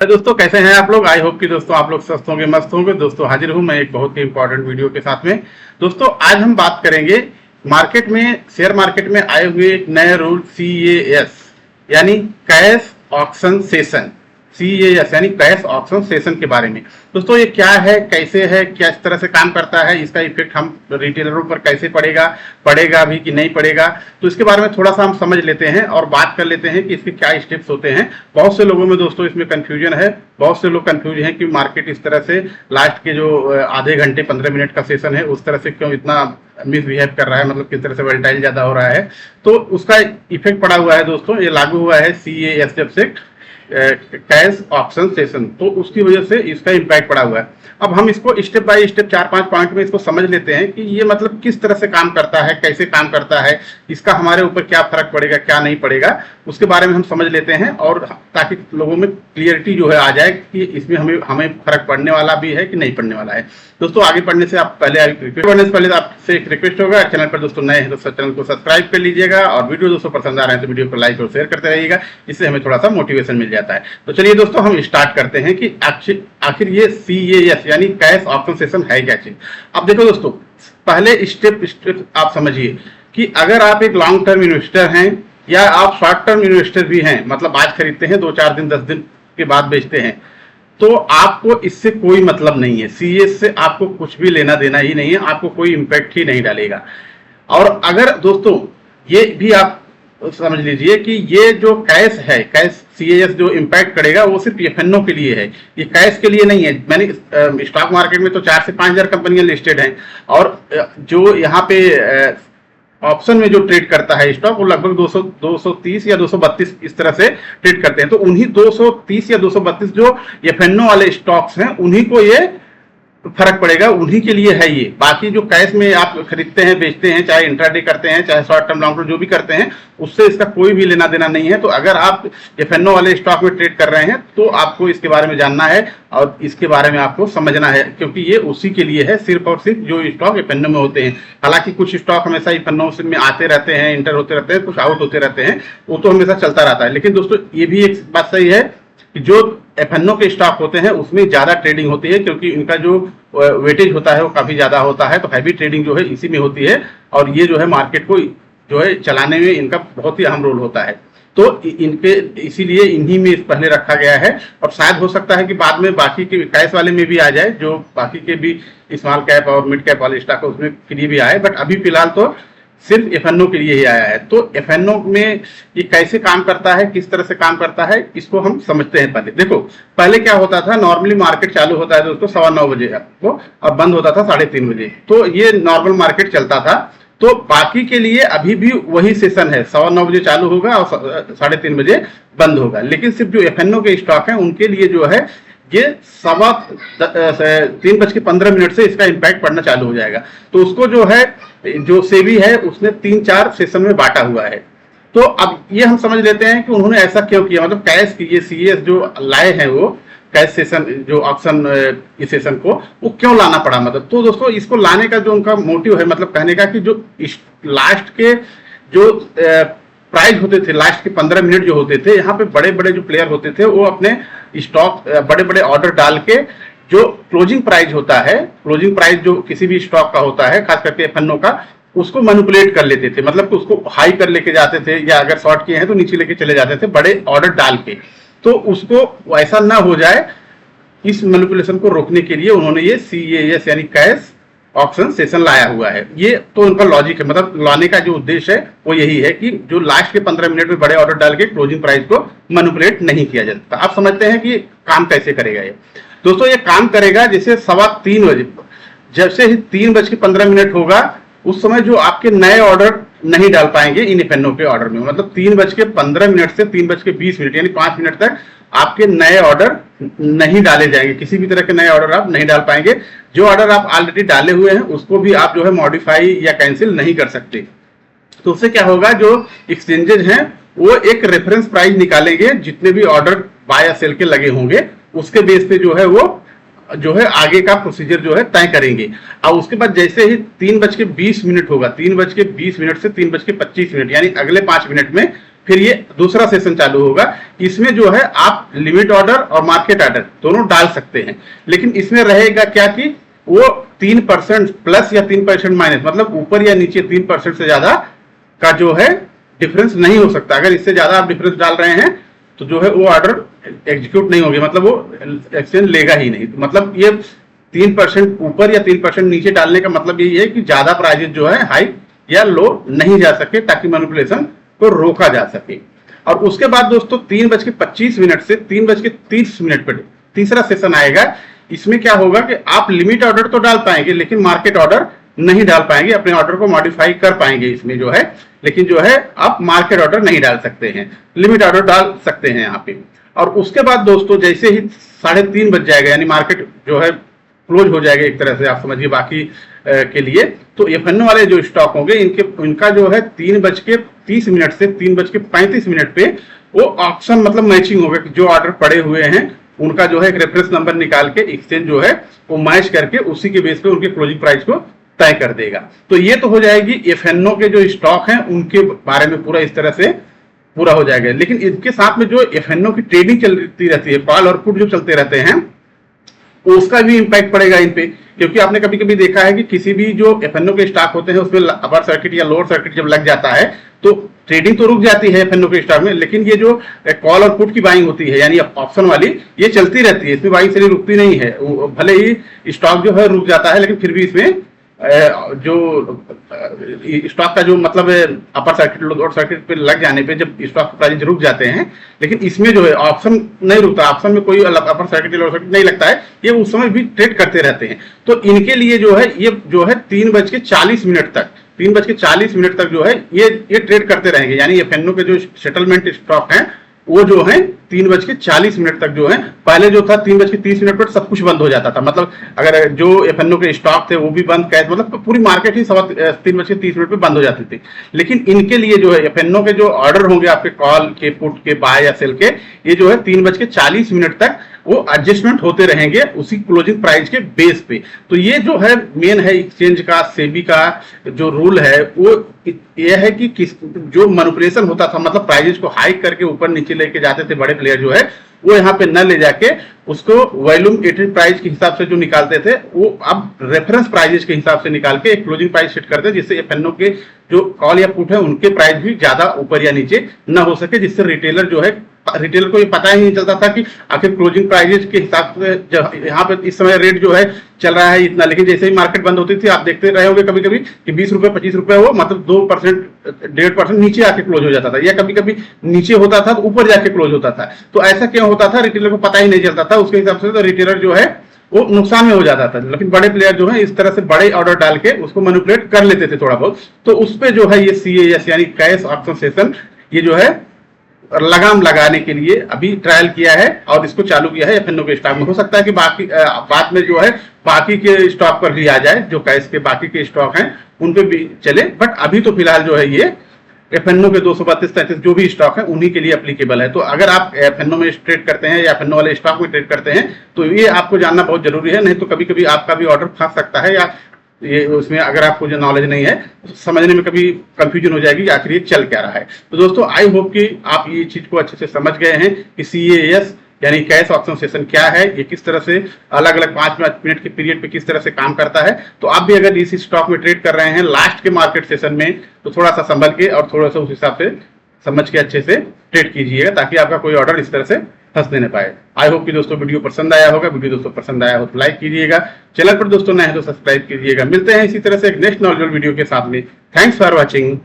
दोस्तों कैसे हैं आप लोग। आई होप कि दोस्तों आप लोग स्वस्थ होंगे, मस्त होंगे। दोस्तों हाजिर हूं मैं एक बहुत ही इंपॉर्टेंट वीडियो के साथ में। दोस्तों आज हम बात करेंगे मार्केट में, शेयर मार्केट में आए हुए एक नए रूल CAS यानी कैश ऑक्शन सेशन, CAS यानी कैश ऑक्शन सेशन के बारे में। दोस्तों ये क्या है, कैसे है, किस तरह से काम करता है, इसका इफेक्ट हम रिटेलरों पर कैसे पड़ेगा भी कि नहीं पड़ेगा, तो इसके बारे में थोड़ा सा हम समझ लेते हैं और बात कर लेते हैं कि इसके क्या स्टेप्स होते हैं। बहुत से लोगों में दोस्तों इसमें कंफ्यूजन है, बहुत से लोग कंफ्यूज हैं कि मार्केट इस तरह से लास्ट के जो आधे घंटे 15 मिनट का सेशन है उस तरह से क्यों इतना मिसबिहेव कर रहा है, मतलब किस तरह से वोलेटाइल ज्यादा हो रहा है। तो उसका इफेक्ट पड़ा हुआ है दोस्तों, ये लागू हुआ है CAS जब से कैश ऑप्शन सेशन, तो उसकी वजह से इसका इम्पैक्ट पड़ा हुआ है। अब हम इसको स्टेप बाय स्टेप 4-5 पॉइंट में इसको समझ लेते हैं कि ये मतलब किस तरह से काम करता है, कैसे काम करता है, इसका हमारे ऊपर क्या फर्क पड़ेगा, क्या नहीं पड़ेगा, उसके बारे में हम समझ लेते हैं, और ताकि लोगों में क्लियरिटी जो है आ जाए कि इसमें हमें फर्क पड़ने वाला भी है कि नहीं पड़ने वाला है। दोस्तों आगे बढ़ने से आप पहले आपसे एक रिक्वेस्ट होगा, चैनल पर दोस्तों नए हैं तो चैनल को सब्सक्राइब कर लीजिएगा, और वीडियो दोस्तों पसंद आ रहे हैं तो वीडियो को लाइक और शेयर करते रहिएगा, इससे हमें थोड़ा सा मोटिवेशन मिल जाता है। तो चलिए दोस्तों हम स्टार्ट करते हैं कि आखिर ये CAS यानी कैश ऑप्शन सेशन है क्या चीज। अब देखो दोस्तों, पहले स्टेप आप समझिए कि अगर आप एक लॉन्ग टर्म इन्वेस्टर हैं या आप शॉर्ट टर्म इन्वेस्टर भी हैं, मतलब आज खरीदते हैं 2-4 दिन 10 दिन के बाद बेचते हैं, तो आपको इससे कोई मतलब नहीं है। CAS से आपको कुछ भी लेना देना ही नहीं है, आपको कोई इम्पैक्ट ही नहीं डालेगा। और अगर दोस्तों ये भी आप समझ लीजिए कि ये जो कैश है, कैश CAS जो इम्पैक्ट करेगा वो सिर्फ FNO के लिए है, ये कैश के लिए नहीं है। मैंने स्टॉक मार्केट में तो 4 से 5 हजार कंपनियां लिस्टेड हैं, और जो यहाँ पे ऑप्शन में जो ट्रेड करता है स्टॉक वो लगभग 230 या 232 इस तरह से ट्रेड करते हैं। तो उन्हीं 230 या 232 जो FNO वाले स्टॉक्स हैं उन्हीं को ये फर्क पड़ेगा, उन्हीं के लिए है ये। बाकी जो कैश में आप खरीदते हैं, बेचते हैं, चाहे इंट्राडे करते हैं, चाहे शॉर्ट टर्म लॉन्ग टर्म जो भी करते हैं, उससे इसका कोई भी लेना देना नहीं है। तो अगर आप FNO वाले स्टॉक में ट्रेड कर रहे हैं तो आपको इसके बारे में जानना है और इसके बारे में आपको समझना है, क्योंकि ये उसी के लिए है, सिर्फ और सिर्फ जो स्टॉक FNO में होते हैं। हालांकि कुछ स्टॉक हमेशा FNO में आते रहते हैं, इंटर होते रहते हैं, कुछ आउट होते रहते हैं, वो तो हमेशा चलता रहता है। लेकिन दोस्तों ये भी एक बात सही है कि जो FNO के स्टॉक होते हैं उसमें ज्यादा ट्रेडिंग होती है, क्योंकि इनका जो वेटेज होता है वो काफी ज्यादा होता है, तो हैवी ट्रेडिंग जो है इसी में होती है, और ये जो है मार्केट को जो है चलाने में इनका बहुत ही अहम रोल होता है। तो इनके इसीलिए इन्हीं में पहले रखा गया है, और शायद हो सकता है कि बाद में बाकी के कैश वाले में भी आ जाए, जो बाकी के भी स्मॉल कैप और मिड कैप वाले स्टॉक है उसमें के लिए भी आए, बट अभी फिलहाल तो सिर्फ FNO के लिए ही आया है। तो FNO में ये कैसे काम करता है, किस तरह से काम करता है, इसको हम समझते हैं। पहले देखो, पहले क्या होता था, नॉर्मली मार्केट चालू होता है दोस्तों 9:15 बजे को, और बंद होता था 3:30 बजे, तो ये नॉर्मल मार्केट चलता था। तो बाकी के लिए अभी भी वही सेशन है, 9:15 बजे चालू होगा और 3:30 बजे बंद होगा। लेकिन सिर्फ जो FNO के स्टॉक है उनके लिए जो है ये 3:15 से इसका इम्पैक्ट पड़ना चालू हो जाएगा। तो उसको जो है, जो सेबी है उसने 3-4 सेशन में बांटा हुआ है। तो अब ये हम समझ लेते हैं कि उन्होंने ऐसा क्यों किया, मतलब कैश की ये CAS जो लाए हैं वो कैश सेशन जो ऑप्शन इस सेशन को वो क्यों लाना पड़ा। मतलब तो दोस्तों इसको लाने का जो उनका मोटिव है, मतलब कहने का कि जो लास्ट के जो प्राइस होते थे, लास्ट के 15 मिनट जो होते थे, यहाँ पे बड़े बड़े जो प्लेयर होते थे वो अपने स्टॉक बड़े बड़े ऑर्डर डाल के जो क्लोजिंग प्राइस होता है, क्लोजिंग प्राइस जो किसी भी स्टॉक का होता है, खास करके FNO का, उसको मैनिपुलेट कर लेते थे, मतलब उसको हाई कर लेके जाते थे, या अगर शॉर्ट किए हैं तो नीचे लेके चले जाते थे बड़े ऑर्डर डाल के। तो उसको ऐसा ना हो जाए, इस मैनिपुलेशन को रोकने के लिए उन्होंने ये CAS यानी कैश ऑप्शन सेशन लाया हुआ है। ये तो उनका लॉजिक है, मतलब लाने का जो उद्देश्य है वो यही है कि जो लास्ट के 15 मिनट में बड़े ऑर्डर डाल के क्लोजिंग प्राइस को मैनिपुलेट नहीं किया जाता। आप समझते हैं कि काम कैसे करेगा ये। दोस्तों ये काम करेगा जैसे 3:15 बजे, जैसे ही 3:15 होगा उस समय जो आपके नए ऑर्डर नहीं डाल पाएंगे इन FNO के ऑर्डर में, मतलब 3:15 से 3:20 यानी 5 मिनट तक आपके नए ऑर्डर नहीं डाले जाएंगे, किसी भी तरह के नए ऑर्डर आप नहीं डाल पाएंगे। जो ऑर्डर आप ऑलरेडी डाले हुए हैं उसको भी आप जो है मॉडिफाई या कैंसिल नहीं कर सकते। तो उससे क्या होगा, जो एक्सचेंजेस हैं वो एक रेफरेंस प्राइस निकालेंगे, जितने भी ऑर्डर बाय या सेल के लगे होंगे उसके बेस पे जो है आगे का प्रोसीजर जो है तय करेंगे। और उसके बाद जैसे ही 3:20 होगा, 3:20 से 3:25 यानी अगले 5 मिनट में फिर ये दूसरा सेशन चालू होगा। इसमें जो है आप लिमिट ऑर्डर और मार्केट ऑर्डर दोनों डाल सकते हैं, लेकिन इसमें रहेगा क्या कि वो 3% प्लस या 3% माइनस, मतलब ऊपर या नीचे 3% से ज्यादा का जो है डिफरेंस नहीं हो सकता। अगर इससे ज्यादा आप डिफरेंस डाल रहे हैं तो जो है वो ऑर्डर एग्जीक्यूट नहीं होगी, मतलब वो एक्सचेंज लेगा ही नहीं। मतलब ये 3% ऊपर या 3% नीचे डालने का मतलब यही है कि ज्यादा प्राइजेस जो है हाई या लो नहीं जा सके, ताकि मैनिपुलेशन को रोका जा सके। और उसके बाद दोस्तों 3:25 से 3:30 पर तीसरा सेशन आएगा। इसमें क्या होगा कि आप लिमिट ऑर्डर तो डाल पाएंगे लेकिन मार्केट ऑर्डर नहीं डाल पाएंगे, अपने ऑर्डर को मॉडिफाई कर पाएंगे इसमें जो है, लेकिन जो है आप मार्केट ऑर्डर नहीं डाल सकते हैं, लिमिट ऑर्डर डाल सकते हैं यहाँ पे। और उसके बाद दोस्तों जैसे ही 3:30 बज जाएगा, यानी मार्केट जो है क्लोज हो जाएगा एक तरह से, आप समझिए बाकी के लिए, तो एफएनओ वाले जो स्टॉक होंगे इनका जो है 3:30 से 3:35 पे वो ऑप्शन मतलब मैचिंग होगा कि जो ऑर्डर पड़े हुए हैं उनका जो है एक रेफरेंस नंबर निकाल के एक्सचेंज जो है वो मैच करके उसी के बेस पे उनके क्लोजिंग प्राइस को तय कर देगा। तो ये तो हो जाएगी एफएनओ के जो स्टॉक हैं उनके बारे में पूरा इस तरह से पूरा हो जाएगा। लेकिन इसके साथ में जो एफएनओ की ट्रेडिंग चलती रहती है, कॉल और पुट जो चलते रहते हैं, उसका भी इंपैक्ट पड़ेगा इन पे। क्योंकि आपने कभी कभी देखा है कि किसी भी जो एफएनओ के स्टॉक होते हैं उसमें अपर सर्किट या लोअर सर्किट जब लग जाता है तो ट्रेडिंग तो रुक जाती है एफएनओ के स्टॉक में, लेकिन ये जो कॉल और पुट की बाइंग होती है यानी ऑप्शन वाली, ये चलती रहती है, इसमें बाइंग से रुकती नहीं है। भले ही स्टॉक जो है रुक जाता है लेकिन फिर भी इसमें जो स्टॉक का जो मतलब अपर सर्किट लोअर सर्किट पे लग जाने पे जब स्टॉक प्राइस रुक जाते हैं, लेकिन इसमें जो है ऑप्शन नहीं रुकता, ऑप्शन में कोई अपर सर्किट लोअर सर्किट नहीं लगता है, ये उस समय भी ट्रेड करते रहते हैं। तो इनके लिए जो है ये जो है 3:40 तक जो है ये ट्रेड करते रहेंगे। यानी एफएनओ के जो सेटलमेंट स्टॉक हैं वो जो है 3:40 तक जो है, पहले जो था 3:30 पर सब कुछ बंद हो जाता था, मतलब अगर जो एफएनओ के स्टॉक थे वो भी बंद, कैश मतलब पूरी मार्केट ही 3:30 पे बंद हो जाती थी। लेकिन इनके लिए जो है एफएनओ के जो ऑर्डर होंगे आपके कॉल के, पुट के, बाय या सेल के, ये जो है 3:40 तक वो एडजस्टमेंट होते रहेंगे उसी क्लोजिंग प्राइस के बेस पे। तो ये जो है मेन है एक्सचेंज का, सेबी का जो रूल है वो ये है कि जो मैनिपुलेशन होता था, मतलब प्राइजेस को हाइक करके ऊपर नीचे लेके जाते थे बड़े प्लेयर जो है, वो यहाँ पे न ले जाके उसको वॉल्यूम एटेड प्राइस के हिसाब से जो निकालते थे वो अब रेफरेंस प्राइजेस के हिसाब से निकाल के एक क्लोजिंग प्राइस सेट करते हैं, जिससे एफएनओ के जो कॉल या पुट है उनके प्राइस भी ज्यादा ऊपर या नीचे न हो सके, जिससे रिटेलर जो है, रिटेलर को ये पता ही नहीं चलता था कि आखिर क्लोजिंग प्राइजेस के हिसाब से यहाँ पे इस समय रेट जो है चल रहा है इतना, लेकिन जैसे ही मार्केट बंद होती थी आप देखते रहे होंगे कभी कभी कि 20 रुपए 25 रुपए वो मतलब 2% 1.5% नीचे आके क्लोज हो जाता था, या कभी कभी नीचे होता था तो ऊपर जाके क्लोज होता था। तो ऐसा क्यों होता था, रिटेलर को पता ही नहीं चलता था, उसके हिसाब से तो रिटेलर जो है वो नुकसान में हो जाता था। लेकिन बड़े प्लेयर जो है इस तरह से बड़े ऑर्डर डाल के उसको मैनिपुलेट कर लेते थे थोड़ा बहुत। तो उस पे जो है ये CAS यानी कैश ऑप्शन सेशन ये जो है लगाम लगाने के लिए अभी ट्रायल किया है और इसको चालू किया है एफएनओ के स्टॉक में। हो सकता है कि बाकी बाद में जो है बाकी के स्टॉक पर भी आ जाए, जो कैश के बाकी के स्टॉक हैं उन पे भी चले, बट अभी तो फिलहाल जो है ये एफएनओ के 232-33 जो भी स्टॉक है उन्हीं के लिए एप्लीकेबल है। तो अगर आप एफएनओ में ट्रेड करते हैं या एफएनओ वाले स्टॉक में ट्रेड करते हैं तो ये आपको जानना बहुत जरूरी है, नहीं तो कभी कभी आपका भी ऑर्डर फंस सकता है, या ये उसमें अगर आपको जो नॉलेज नहीं है तो समझने में कभी कंफ्यूजन हो जाएगी कि आखिर ये चल क्या रहा है। तो दोस्तों आई होप कि आप ये चीज को अच्छे से समझ गए हैं कि CAS यानी कैश ऑप्शन सेशन क्या है, ये किस तरह से अलग अलग 5 मिनट के पीरियड पे किस तरह से काम करता है। तो आप भी अगर इसी स्टॉक में ट्रेड कर रहे हैं लास्ट के मार्केट सेशन में तो थोड़ा सा संभल के और थोड़ा सा उस हिसाब से समझ के अच्छे से ट्रेड कीजिएगा, ताकि आपका कोई ऑर्डर इस तरह से फंसने न पाए। आई होप कि दोस्तों वीडियो पसंद आया होगा। वीडियो दोस्तों पसंद आया हो तो लाइक कीजिएगा, चैनल पर दोस्तों नए हैं तो सब्सक्राइब कीजिएगा। मिलते हैं इसी तरह से एक नेक्स्ट नॉलेजेबल वीडियो के साथ में। Thanks for watching.